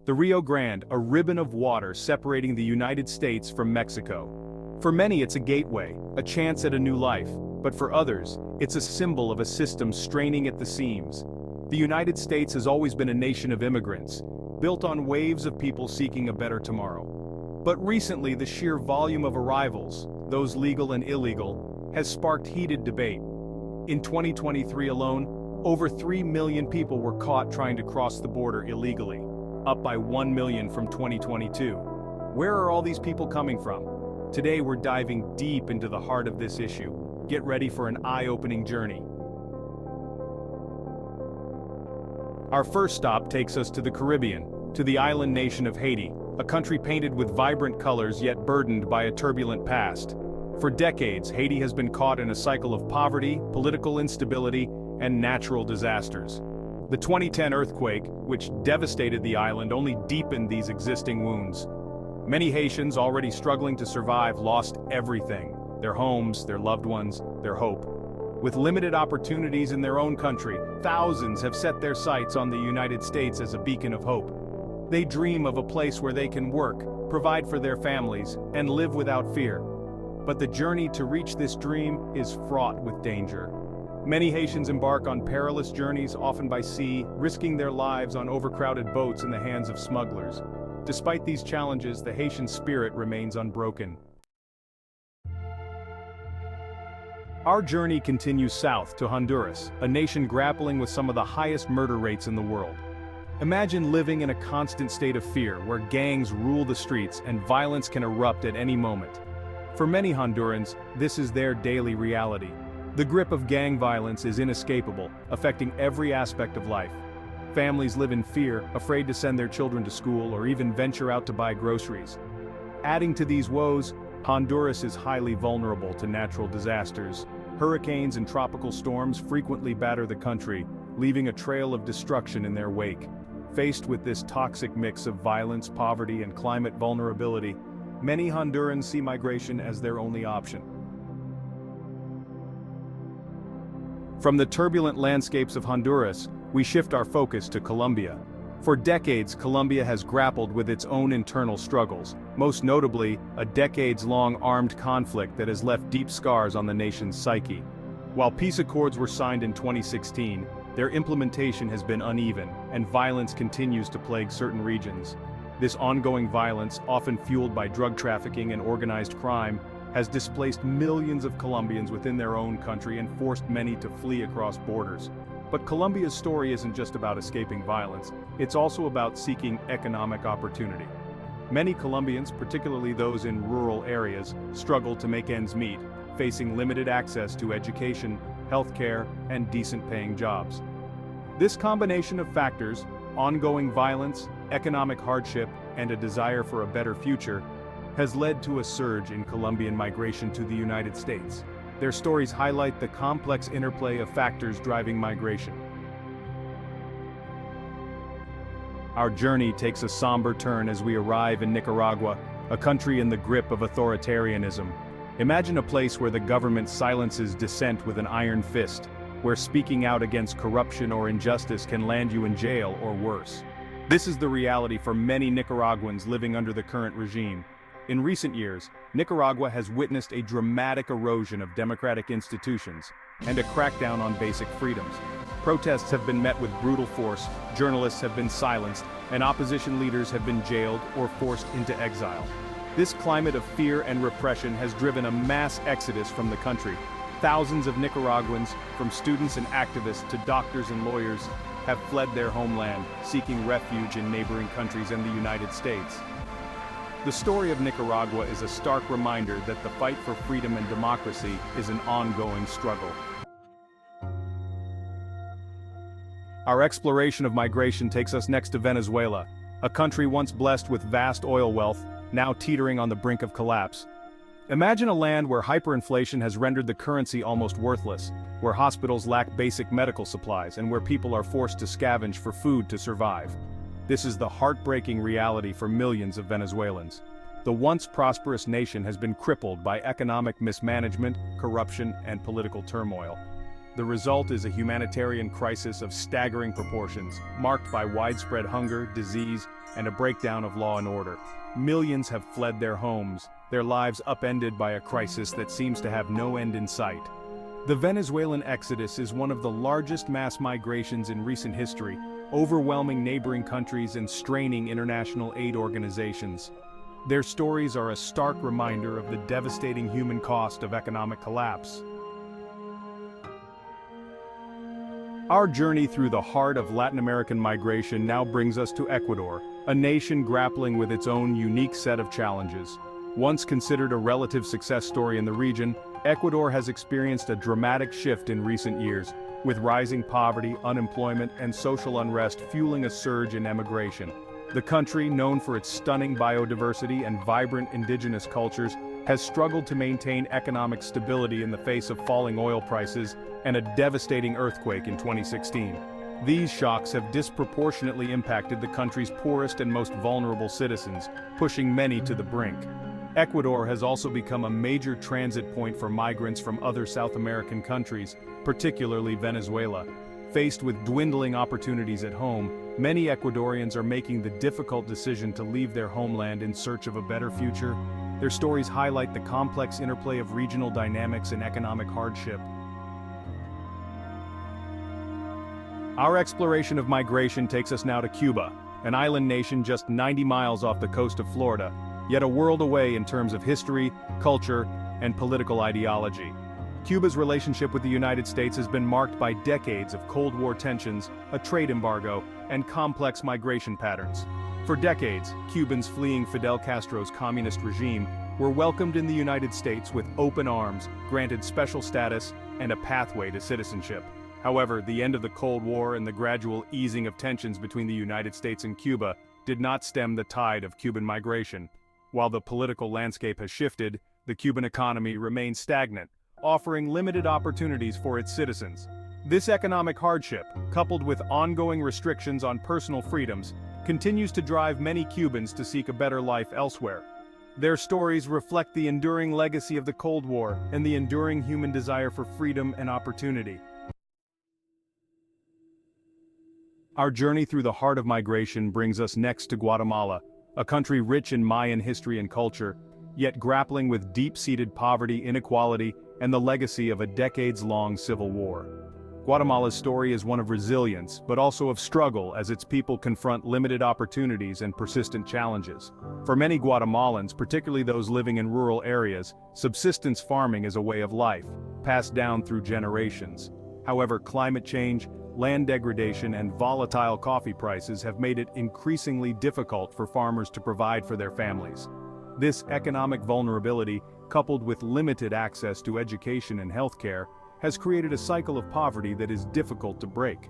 The Rio Grande, a ribbon of water separating the United States from Mexico. For many it's a gateway, a chance at a new life, but for others, it's a symbol of a system straining at the seams. The United States has always been a nation of immigrants, built on waves of people seeking a better tomorrow. But recently the sheer volume of arrivals, those legal and illegal, has sparked heated debate. In 2023 alone, over 3 million people were caught trying to cross the border illegally, up by 1 million from 2022. Where are all these people coming from? Today we're diving deep into the heart of this issue. Get ready for an eye-opening journey. Our first stop takes us to the Caribbean, to the island nation of Haiti, a country painted with vibrant colors yet burdened by a turbulent past. For decades, Haiti has been caught in a cycle of poverty, political instability, and natural disasters. The 2010 earthquake, which devastated the island, only deepened these existing wounds. Many Haitians already struggling to survive lost everything: their homes, their loved ones, their hope. With limited opportunities in their own country, thousands have set their sights on the United States as a beacon of hope. They dream of a place where they can work, provide for their families, and live without fear. But the journey to reach this dream is fraught with danger. Many Haitians embark on perilous journeys, often by sea, risking their lives on overcrowded boats in the hands of smugglers. Despite these challenges, the Haitian spirit remains unbroken. Our journey continues south to Honduras, a nation grappling with some of the highest murder rates in the world. Imagine living in a constant state of fear, where gangs rule the streets and violence can erupt at any moment. For many Hondurans, this is their daily reality. The grip of gang violence is inescapable, affecting every aspect of life. Families live in fear, afraid to send their children to school or even venture out to buy groceries. Adding to these woes, Honduras is highly vulnerable to natural disasters. Hurricanes and tropical storms frequently batter the country, leaving a trail of destruction in their wake. Faced with this toxic mix of violence, poverty, and climate vulnerability, many Hondurans see migration as their only option. From the turbulent landscapes of Honduras, we shift our focus to Colombia. For decades, Colombia has grappled with its own internal struggles, most notably, a decades-long armed conflict that has left deep scars on the nation's psyche. While peace accords were signed in 2016, their implementation has been uneven, and violence continues to plague certain regions. This ongoing violence, often fueled by drug trafficking and organized crime, has displaced millions of Colombians within their own country and forced many to flee across borders. But Colombia's story isn't just about escaping violence, it's also about seeking economic opportunity. Many Colombians, particularly those in rural areas, struggle to make ends meet, facing limited access to education, healthcare, and decent-paying jobs. This combination of factors, ongoing violence, economic hardship, and a desire for a better future, has led to a surge in Colombian migration to the United States. Their stories highlight the complex interplay of factors driving migration. Our journey takes a somber turn as we arrive in Nicaragua, a country in the grip of authoritarianism. Imagine a place where the government silences dissent with an iron fist, where speaking out against corruption or injustice can land you in jail or worse. This is the reality for many Nicaraguans living under the current regime. In recent years, Nicaragua has witnessed a dramatic erosion of democratic institutions and a crackdown on basic freedoms. Protests have been met with brutal force, journalists have been silenced, and opposition leaders have been jailed or forced into exile. This climate of fear and repression has driven a mass exodus from the country. Thousands of Nicaraguans, from students and activists to doctors and lawyers, have fled their homeland, seeking refuge in neighboring countries and the United States. The story of Nicaragua is a stark reminder that the fight for freedom and democracy is an ongoing struggle. Our exploration of migration takes us next to Venezuela, a country once blessed with vast oil wealth, now teetering on the brink of collapse. Imagine a land where hyperinflation has rendered the currency almost worthless, where hospitals lack basic medical supplies, and where people are forced to scavenge for food to survive. This is the heartbreaking reality for millions of Venezuelans. The once prosperous nation has been crippled by economic mismanagement, corruption, and political turmoil. The result is a humanitarian crisis of staggering proportions, marked by widespread hunger, disease, and a breakdown of law and order. Millions have fled their homes, their lives upended by a crisis that seems to have no end in sight. The Venezuelan exodus is one of the largest mass migrations in recent history, overwhelming neighboring countries and straining international aid organizations. Their stories are a stark reminder of the devastating human cost of economic collapse. Our journey through the heart of Latin American migration now brings us to Ecuador, a nation grappling with its own unique set of challenges. Once considered a relative success story in the region, Ecuador has experienced a dramatic shift in recent years, with rising poverty, unemployment, and social unrest fueling a surge in emigration. The country, known for its stunning biodiversity and vibrant indigenous cultures, has struggled to maintain economic stability in the face of falling oil prices and a devastating earthquake in 2016. These shocks have disproportionately impacted the country's poorest and most vulnerable citizens, pushing many to the brink. Ecuador has also become a major transit point for migrants from other South American countries, particularly Venezuela. Faced with dwindling opportunities at home, many Ecuadorians are making the difficult decision to leave their homeland in search of a better future. Their stories highlight the complex interplay of regional dynamics and economic hardship. Our exploration of migration takes us now to Cuba, an island nation just 90 miles off the coast of Florida, yet a world away in terms of history, culture, and political ideology. Cuba's relationship with the United States has been marked by decades of Cold War tensions, a trade embargo, and complex migration patterns. For decades, Cubans fleeing Fidel Castro's communist regime were welcomed in the United States with open arms, granted special status, and a pathway to citizenship. However, the end of the Cold War and the gradual easing of tensions between the United States and Cuba did not stem the tide of Cuban migration. While the political landscape has shifted, the Cuban economy remains stagnant, offering limited opportunities for its citizens. This economic hardship, coupled with ongoing restrictions on personal freedoms, continues to drive many Cubans to seek a better life elsewhere. Their stories reflect the enduring legacy of the Cold War and the enduring human desire for freedom and opportunity. Our journey through the heart of migration brings us next to Guatemala, a country rich in Mayan history and culture, yet grappling with deep-seated poverty, inequality, and the legacy of a decades-long civil war. Guatemala's story is one of resilience, but also of struggle as its people confront limited opportunities and persistent challenges. For many Guatemalans, particularly those living in rural areas, subsistence farming is a way of life, passed down through generations. However, climate change, land degradation, and volatile coffee prices have made it increasingly difficult for farmers to provide for their families. This economic vulnerability, coupled with limited access to education and healthcare, has created a cycle of poverty that is difficult to break.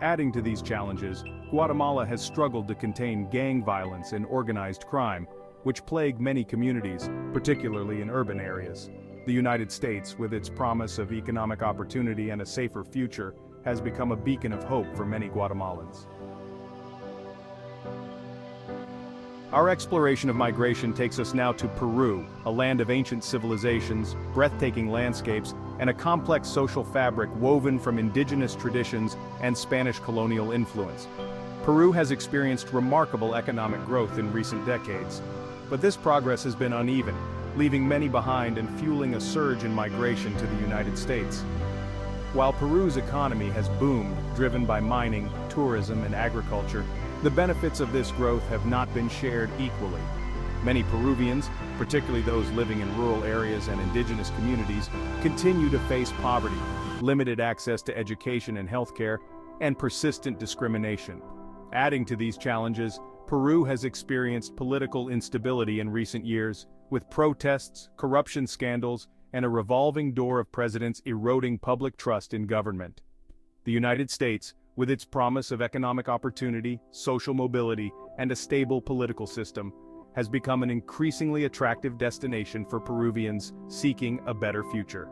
Adding to these challenges, Guatemala has struggled to contain gang violence and organized crime, which plague many communities, particularly in urban areas. The United States, with its promise of economic opportunity and a safer future, has become a beacon of hope for many Guatemalans. Our exploration of migration takes us now to Peru, a land of ancient civilizations, breathtaking landscapes, and a complex social fabric woven from indigenous traditions and Spanish colonial influence. Peru has experienced remarkable economic growth in recent decades, but this progress has been uneven, leaving many behind and fueling a surge in migration to the United States. While Peru's economy has boomed, driven by mining, tourism, and agriculture, the benefits of this growth have not been shared equally. Many Peruvians, particularly those living in rural areas and indigenous communities, continue to face poverty, limited access to education and healthcare, and persistent discrimination. Adding to these challenges, Peru has experienced political instability in recent years, with protests, corruption scandals, and a revolving door of presidents eroding public trust in government. The United States, with its promise of economic opportunity, social mobility, and a stable political system, has become an increasingly attractive destination for Peruvians seeking a better future.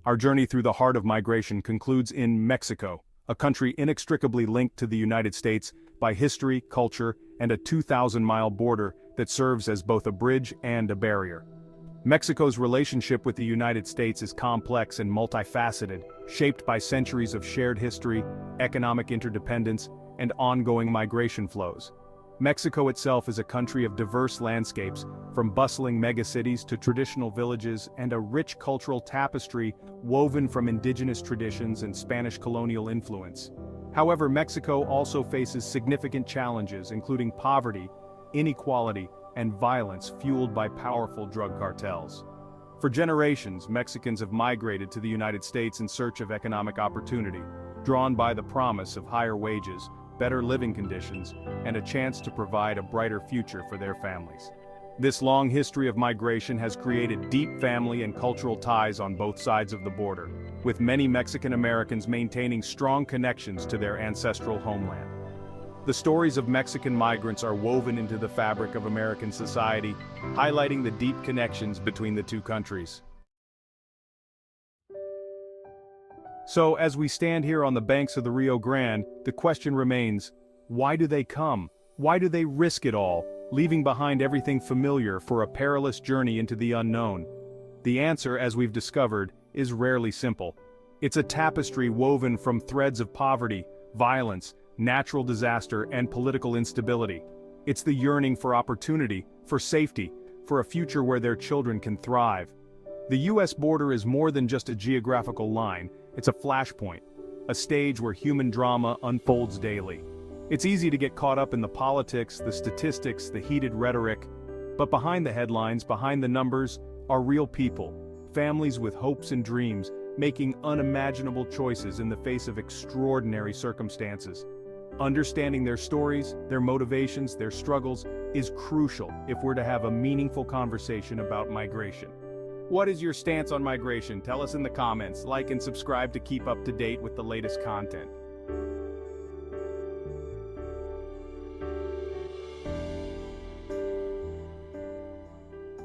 Our journey through the heart of migration concludes in Mexico, a country inextricably linked to the United States by history, culture, and a 2,000-mile border that serves as both a bridge and a barrier. Mexico's relationship with the United States is complex and multifaceted, shaped by centuries of shared history, economic interdependence, and ongoing migration flows. Mexico itself is a country of diverse landscapes, from bustling megacities to traditional villages and a rich cultural tapestry woven from indigenous traditions and Spanish colonial influence. However, Mexico also faces significant challenges, including poverty, inequality, and violence fueled by powerful drug cartels. For generations, Mexicans have migrated to the United States in search of economic opportunity, drawn by the promise of higher wages, better living conditions, and a chance to provide a brighter future for their families. This long history of migration has created deep family and cultural ties on both sides of the border, with many Mexican Americans maintaining strong connections to their ancestral homeland. The stories of Mexican migrants are woven into the fabric of American society, highlighting the deep connections between the two countries. So, as we stand here on the banks of the Rio Grande, the question remains, why do they come? Why do they risk it all, leaving behind everything familiar for a perilous journey into the unknown? The answer, as we've discovered, is rarely simple. It's a tapestry woven from threads of poverty, violence, natural disaster, and political instability. It's the yearning for opportunity, for safety, for a future where their children can thrive. The US border is more than just a geographical line, it's a flashpoint, a stage where human drama unfolds daily. It's easy to get caught up in the politics, the statistics, the heated rhetoric, but behind the headlines, behind the numbers, are real people, families with hopes and dreams, making unimaginable choices in the face of extraordinary circumstances. Understanding their stories, their motivations, their struggles is crucial if we're to have a meaningful conversation about migration. What is your stance on migration? Tell us in the comments. Like and subscribe to keep up to date with the latest content.